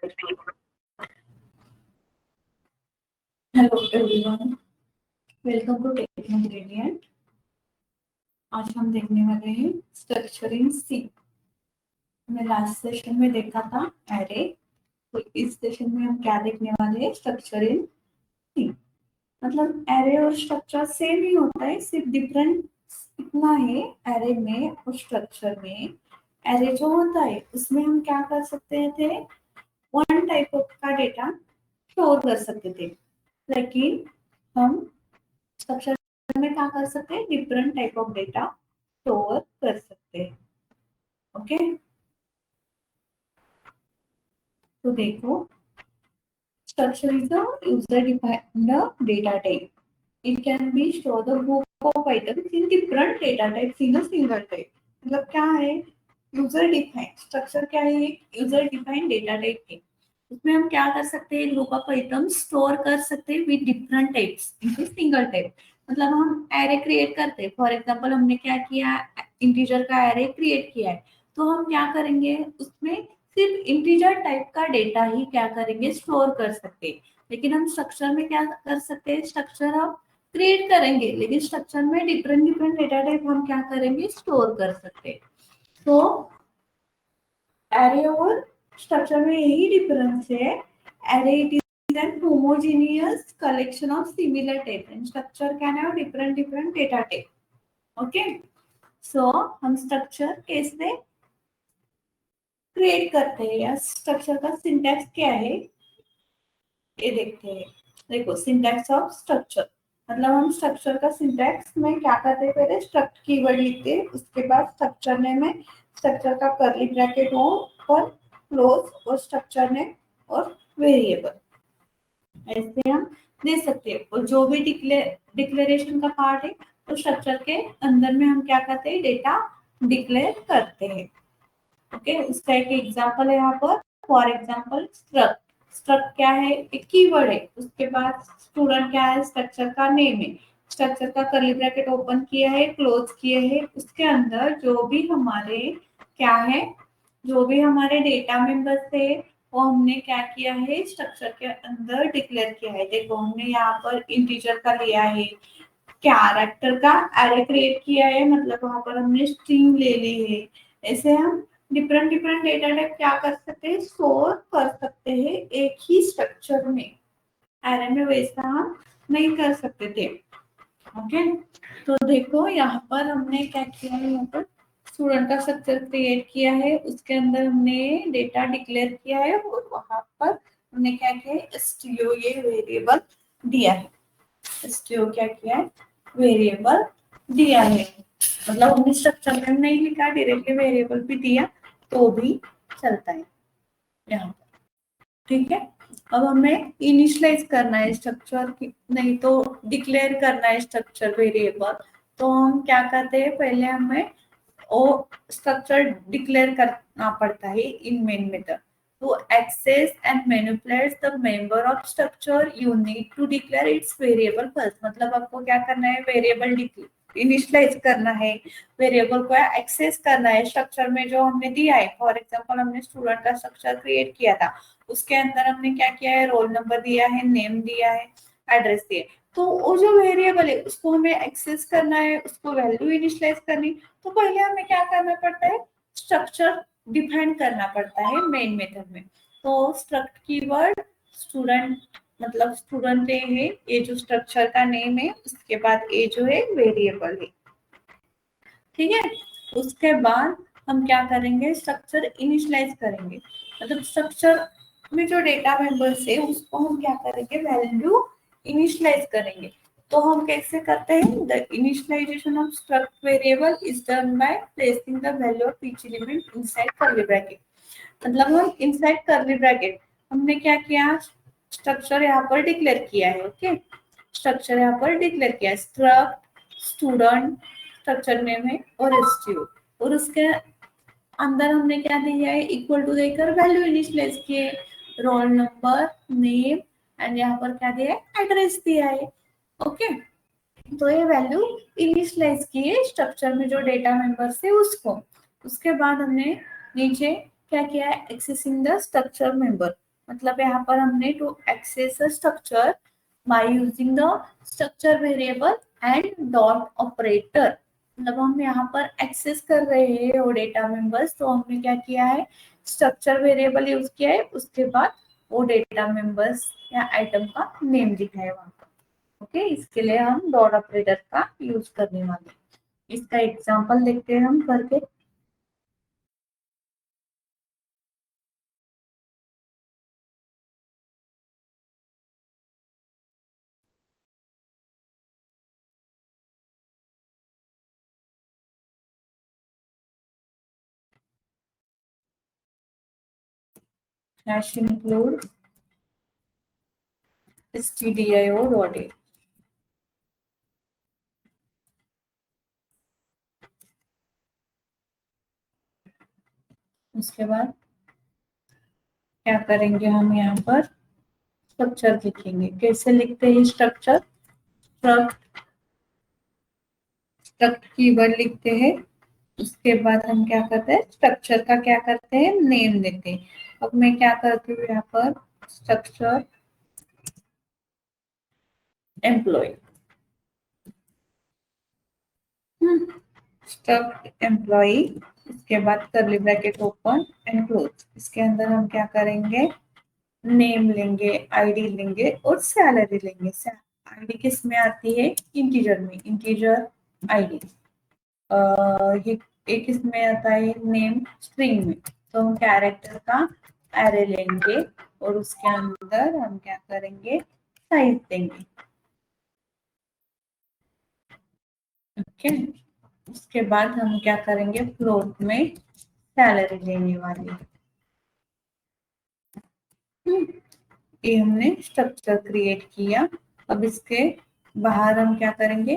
Hello everyone, welcome to techno gradient. आज हम देखने वाले हैं स्ट्रक्चर इन सी। हमने लास्ट सेशन में देखा था एरे, तो इस सेशन में हम क्या देखने वाले हैं? स्ट्रक्चर इन सी। मतलब एरे और स्ट्रक्चर सेम ही होता है, सिर्फ डिफरेंट इतना है एरे में और स्ट्रक्चर में। एरे जो होता है उसमें हम क्या कर सकते थे? वन टाइप ऑफ का डेटा स्टोर कर सकते थे, लेकिन हम स्ट्रक्चर में क्या कर सकते हैं? Different type of data store कर सकते हैं। ओके, तो देखो, structure is a user defined data type. It can be store the group of items in different data types in a single type. मतलब क्या है? यूजर डिफाइंड स्ट्रक्चर क्या है? यूजर डिफाइंड डेटा टाइप है। उसमें हम क्या कर सकते हैं? ग्रुप ऑफ आइटम्स स्टोर कर सकते हैं with different types in single type. मतलब हम एरे क्रिएट करते हैं। फॉर एग्जांपल हमने क्या किया? इंटीजर का एरे क्रिएट किया है, तो हम क्या करेंगे? उसमें सिर्फ इंटीजर टाइप का डेटा ही क्या करेंगे? स्टोर कर सकते हैं। लेकिन हम स्ट्रक्चर में क्या कर सकते हैं? स्ट्रक्चर हम क्रिएट करेंगे, लेकिन स्ट्रक्चर में डिफरेंट डिफरेंट डेटा टाइप हम क्या करेंगे? स्टोर कर सकते हैं। तो एरे और स्ट्रक्चर में यही डिफरेंस है। Array it is an homogeneous collection of similar type and structure can have different different data type. Okay, so हम स्ट्रक्चर कैसे क्रिएट करते हैं या स्ट्रक्चर का सिंटैक्स क्या है ये देखते हैं। देखो, सिंटैक्स ऑफ स्ट्रक्चर मतलब हम स्ट्रक्चर का सिंटैक्स में क्या करते हैं? पहले स्ट्रक्ट कीवर्ड लिखते हैं, उसके बाद स्ट्रक्चर नेम में स्ट्रक्चर का कर्ली ब्रैकेट हो और क्लोज और स्ट्रक्चर नेम और वेरिएबल ऐसे हम दे सकते हैं। और जो भी डिक्लेरेशन का पार्ट है तो स्ट्रक्चर के अंदर में हम क्या करते हैं? डेटा डिक्लेयर करते हैं। ओके, उसका एक एग्जांपल है यहाँ पर। For example struct. स्ट्रक्ट क्या है? एक कीवर्ड है। उसके बाद स्टूडेंट क्या है? स्ट्रक्चर का नेम है। स्ट्रक्चर का कर्ली ब्रैकेट ओपन किया है, क्लोज किया है, उसके अंदर जो भी हमारे क्या है, जो भी हमारे डेटा मेंबर्स थे वो हमने क्या किया है? स्ट्रक्चर के अंदर डिक्लेयर किया है। देखो, हमने यहाँ पर इंटीजर का लिया है, कैरेक्टर का एरे क्रिएट किया है, मतलब वहां पर हमने स्ट्रिंग ले ली है। ऐसे हम डिफरेंट डिफरेंट डेटा टाइप क्या कर सकते हैं? स्टोर कर सकते हैं एक ही स्ट्रक्चर में। एरे में वैसा हम नहीं कर सकते थे। ओके, तो देखो यहाँ पर हमने क्या किया है? यहाँ पर स्टूडेंट का स्ट्रक्चर क्रिएट किया है, उसके अंदर हमने डेटा डिक्लेयर किया है और वहां पर हमने क्या किया है? stio ये वेरिएबल दिया है। stio क्या किया है? वेरिएबल दिया है। मतलब हमने स्ट्रक्चर में नहीं लिखा, डायरेक्टली वेरिएबल भी दिया तो भी चलता है यहाँ पर। ठीक है, अब हमें इनिशियलाइज करना है स्ट्रक्चर की, नहीं तो डिक्लेयर करना है स्ट्रक्चर वेरिएबल। तो हम क्या करते हैं? पहले हमें वो स्ट्रक्चर डिक्लेयर करना पड़ता है in main method. To access and manipulate the member of structure, you need to declare its variable first. मतलब आपको क्या करना है? वेरिएबल इनिशियलाइज करना है, वेरिएबल को एक्सेस करना है स्ट्रक्चर में जो हमने दिया है। फॉर एग्जांपल हमने स्टूडेंट का स्ट्रक्चर क्रिएट किया था, उसके अंदर हमने क्या किया है? रोल नंबर दिया है, नेम दिया है, एड्रेस दिया है। तो वो जो वेरिएबल है उसको हमें एक्सेस करना है, उसको वैल्यू इनिशियलाइज करनी। तो पहले हमें क्या करना पड़ता है? स्ट्रक्चर डिफाइन करना पड़ता है मेन मेथड में। तो स्ट्रक्ट कीवर्ड स्टूडेंट, मतलब स्टूडेंट है, ये जो स्ट्रक्चर का नेम है, उसके बाद ये जो है वेरिएबल है। ठीक है, उसके बाद हम क्या करेंगे? स्ट्रक्चर इनिशियलाइज करेंगे। मतलब स्ट्रक्चर में जो डेटा मेंबर्स है उसको हम क्या करेंगे? वैल्यू इनिशियलाइज करेंगे। तो हम कैसे करते हैं? The initialization of struct variable is done by placing the value of each element inside curly bracket. मतलब हम इनसाइड कर्ली ब्रैकेट हमने क्या किया? स्ट्रक्चर यहाँ पर डिक्लेयर किया है। ओके, स्ट्रक्चर यहाँ पर डिक्लेयर किया है, स्ट्रक्ट स्टूडेंट, स्ट्रक्चर नेम है और stio, और उसके अंदर हमने क्या दिया है? इक्वल टू देकर वैल्यू इनिशियलाइज किए, रोल नंबर, नेम एंड यहाँ पर क्या दिया है? एड्रेस दिया है। ओके, तो ये वैल्यू इनिशियलाइज किए स्ट्रक्चर में जो डेटा मेंबर्स है उसको। उसके बाद हमने नीचे क्या किया है? Accessing the structure member. मतलब यहाँ पर हमने to access a structure by using the structure variable and dot operator. मतलब हम यहाँ पर एक्सेस कर रहे हैं वो डेटा मेंबर्स, तो हमने क्या किया है, स्ट्रक्चर वेरिएबल यूज किया है, उसके बाद वो डेटा मेंबर्स या आइटम का नेम लिखा है वहां पर। ओके, इसके लिए हम डॉट ऑपरेटर का यूज करने वाले हैं। इसका एग्जांपल देखते हैं हम करके। Hash include stdio dot A. उसके बाद क्या करेंगे, हम यहाँ पर स्ट्रक्चर लिखेंगे। कैसे लिखते हैं स्ट्रक्चर? स्ट्रक्ट, स्ट्रक्ट कीवर्ड लिखते हैं। उसके बाद हम क्या करते हैं, स्ट्रक्चर का क्या करते हैं, नेम देते हैं। अब मैं क्या करती हूँ यहाँ पर, स्ट्रक्चर एम्प्लॉय, स्ट्रक्ट एम्प्लॉय। इसके बाद curly bracket open and close. इसके अंदर हम क्या करेंगे, नेम लेंगे, आईडी लेंगे और सैलरी लेंगे। आईडी किस में आती है, इंटीजर में, इंटीजर आईडी। ये एक इसमें आता है नेम स्ट्रिंग में, तो हम कैरेक्टर का एरे लेंगे और उसके अंदर हम क्या करेंगे, साइज देंगे। ओके, उसके बाद हम क्या करेंगे, फ्लोट में सैलरी लेने वाली। ये हमने स्ट्रक्चर क्रिएट किया। अब इसके बाहर हम क्या करेंगे,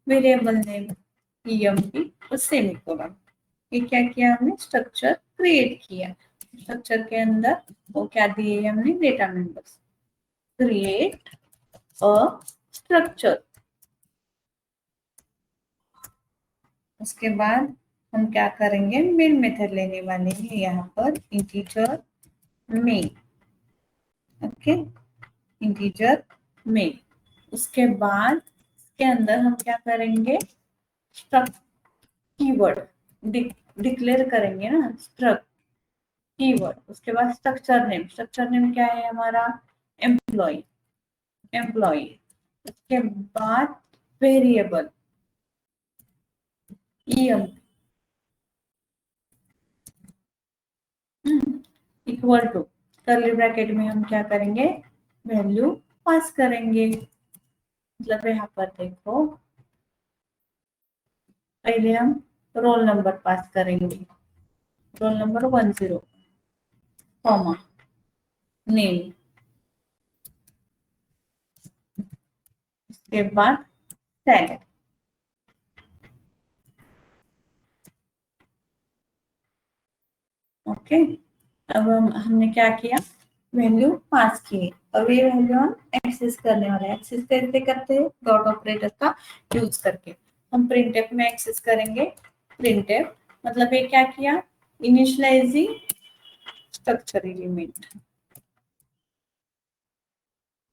वेरिएबल नेम emp और सेमीकोलन। ये क्या किया हमने, स्ट्रक्चर क्रिएट किया। स्ट्रक्चर के अंदर वो क्या दिए हमने, data members. Create a structure. उसके बाद हम क्या करेंगे, मेन मेथड लेने वाले हैं यहाँ पर, integer main. Okay, integer main. उसके बाद इसके अंदर हम क्या करेंगे, स्ट्रक्ट कीवर्ड डिक्लेयर करेंगे ना, स्ट्रक्ट कीवर्ड। उसके बाद स्ट्रक्चर नेम, स्ट्रक्चर नेम क्या है हमारा, एम्प्लॉय, एम्प्लॉय। उसके बाद variable em equal to, curly bracket में हम क्या करेंगे, वैल्यू पास करेंगे। मतलब यहाँ पर देखो, पहले हम रोल नंबर पास करेंगे, रोल नंबर 10, कॉमा नेम। इसके बाद सैलरी। ओके, अब हमने क्या किया, वैल्यू पास की। अब ये वैल्यू हम एक्सेस करने वाले हैं। एक्सेस कैसे करते हैं, डॉट ऑपरेटर का यूज करके। हम प्रिंटफ में एक्सेस करेंगे। प्रिंटफ मतलब ये क्या किया, initialising structure element,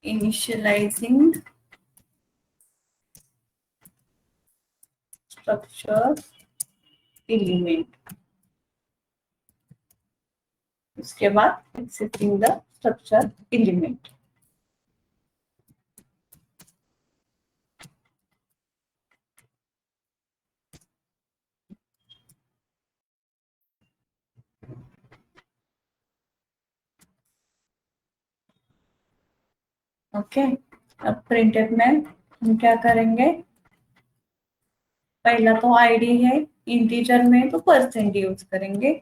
initialising structure element. उसके बाद accessing the structure element. Okay, अब प्रिंटफ में हम क्या करेंगे, पहला तो आईडी है, इंटीजर में तो परसेंट यूज करेंगे,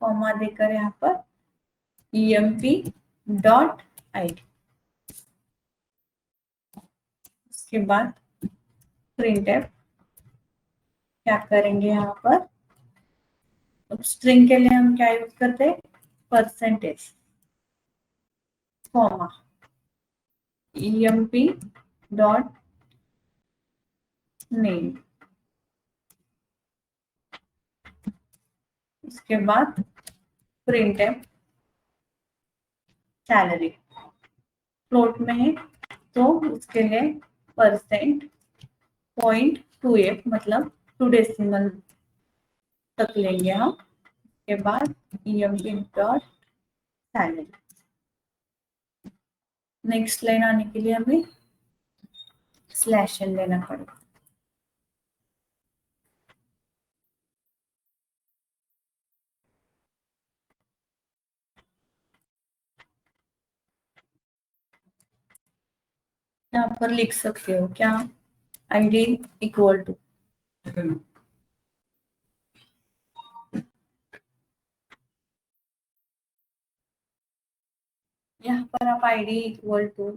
कॉमा देकर यहाँ पर emp डॉट आईडी। उसके बाद प्रिंटफ क्या करेंगे, यहाँ पर स्ट्रिंग के लिए हम क्या यूज करते हैं, percentage, comma emp dot name. उसके बाद प्रिंटफ सैलरी। फ्लोट में है तो उसके लिए परसेंट 0.28 मतलब 2 डेसिमल तक लेंगे हम। उसके बाद EMP dot salary. Next line आने के लिए हमें स्लैश एन लेना पड़ेगा। यहाँ पर लिख सकते हो क्या, ID इक्वल टू, यहाँ पर आप ID equal to,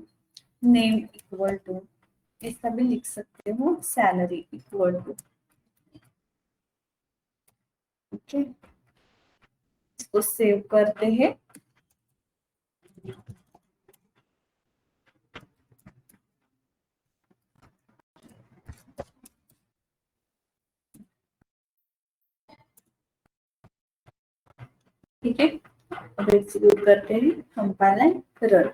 name equal to, ऐसा भी लिख सकते हो, सैलरी इक्वल टू। ओके, इसको सेव करते हैं। ठीक है, अब एग्जीक्यूट करते हैं, कंपाइल एंड रन।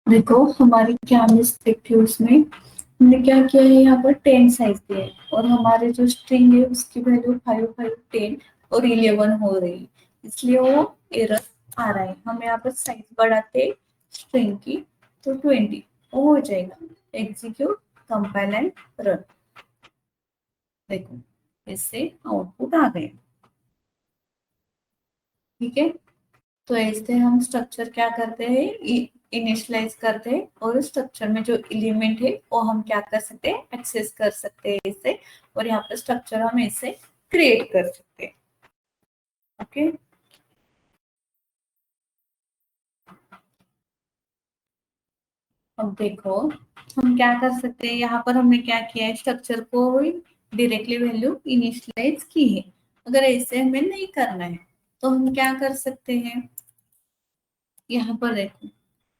देखो हमारी क्या मिस्टेक थी उसमें, हमने क्या किया है, यहाँ पर 10 साइज दिया है और हमारे जो स्ट्रिंग है उसकी वैल्यू 5 5 10 और 11 हो रही है, इसलिए वो एरर आ रहा है। हम यहाँ पर साइज बढ़ाते स्ट्रिंग की तो 20 वो हो जाएगा। Execute, compile and run. देखो इससे आउटपुट आ गए। ठीक है, तो ऐसे हम स्ट्रक्चर क्या करते हैं, इनिशियलाइज करते हैं और स्ट्रक्चर में जो एलिमेंट है वो हम क्या कर सकते हैं, एक्सेस कर सकते हैं इसे, और यहाँ पर स्ट्रक्चर हम इसे क्रिएट कर सकते हैं। ओके, अब देखो हम क्या कर सकते हैं, यहाँ पर हमने क्या किया है, स्ट्रक्चर को डायरेक्टली वैल्यू इनिशियलाइज की है। अगर ऐसे हमें नहीं करना है तो हम क्या कर सकते हैं, यहाँ पर देखो,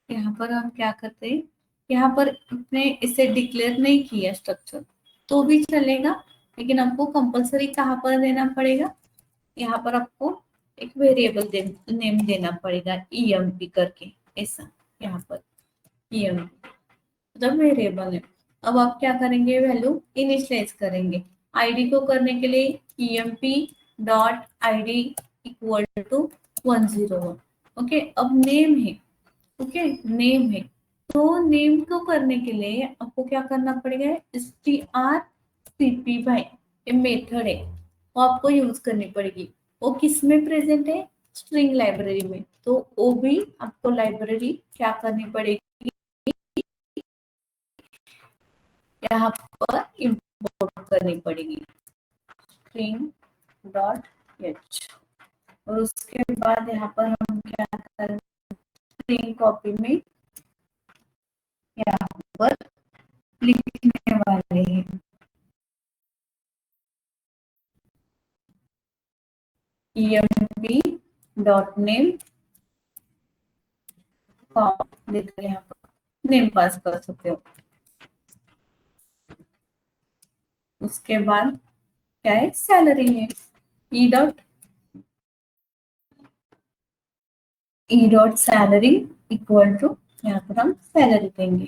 यहाँ पर हम क्या करते हैं, यहाँ पर अपने इसे डिक्लेयर नहीं किया स्ट्रक्चर तो भी चलेगा, लेकिन आपको कंपलसरी कहाँ पर देना पड़ेगा, यहाँ पर आपको एक वेरिएबल नेम देना पड़ेगा, EMP करके, ऐसा यहाँ पर EMP मतलब वेरिएबल है। अब आप क्या करेंगे, वैल्यू इनिशियलाइज करेंगे। ID को करने के लिए EMP dot ID equal to 101। Okay, अब नेम है, ओके नेम है, तो नेम को करने के लिए आपको क्या करना पड़ेगा, strcpy ये मेथड है, वो आपको यूज करनी पड़ेगी। वो किस में प्रेजेंट है, स्ट्रिंग लाइब्रेरी में, तो वो भी आपको लाइब्रेरी क्या करनी पड़ेगी, यहाँ पर इंपोर्ट करनी पड़ेगी, स्ट्रिंग डॉट एच। और उसके बाद यहाँ पर हम क्या करें, स्ट्रिंग कॉपी में यहाँ पर लिखने वाले हैं, EMP डॉट नेम देकर यहाँ पर नेम पास कर सकते हो। उसके बाद क्या है, सैलरी है, E dot salary equal to, यहाँ पर हम सैलरी देंगे।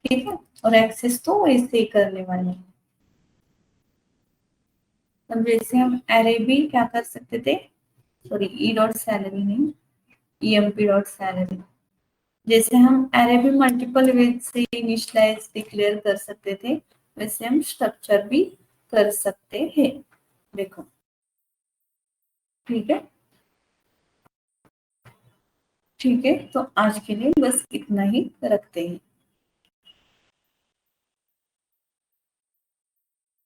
ठीक है, और एक्सेस तो वैसे ही करने वाले हैं। अब जैसे हम एरे भी क्या कर सकते थे, सॉरी ई डॉट सैलरी नहीं, EMP डॉट सैलरी, जैसे हम एरे भी मल्टीपल वे से इनिशियलाइज डिक्लेयर कर सकते थे, वैसे हम स्ट्रक्चर भी कर सकते हैं। देखो ठीक है, ठीक है, तो आज के लिए बस इतना ही रखते हैं।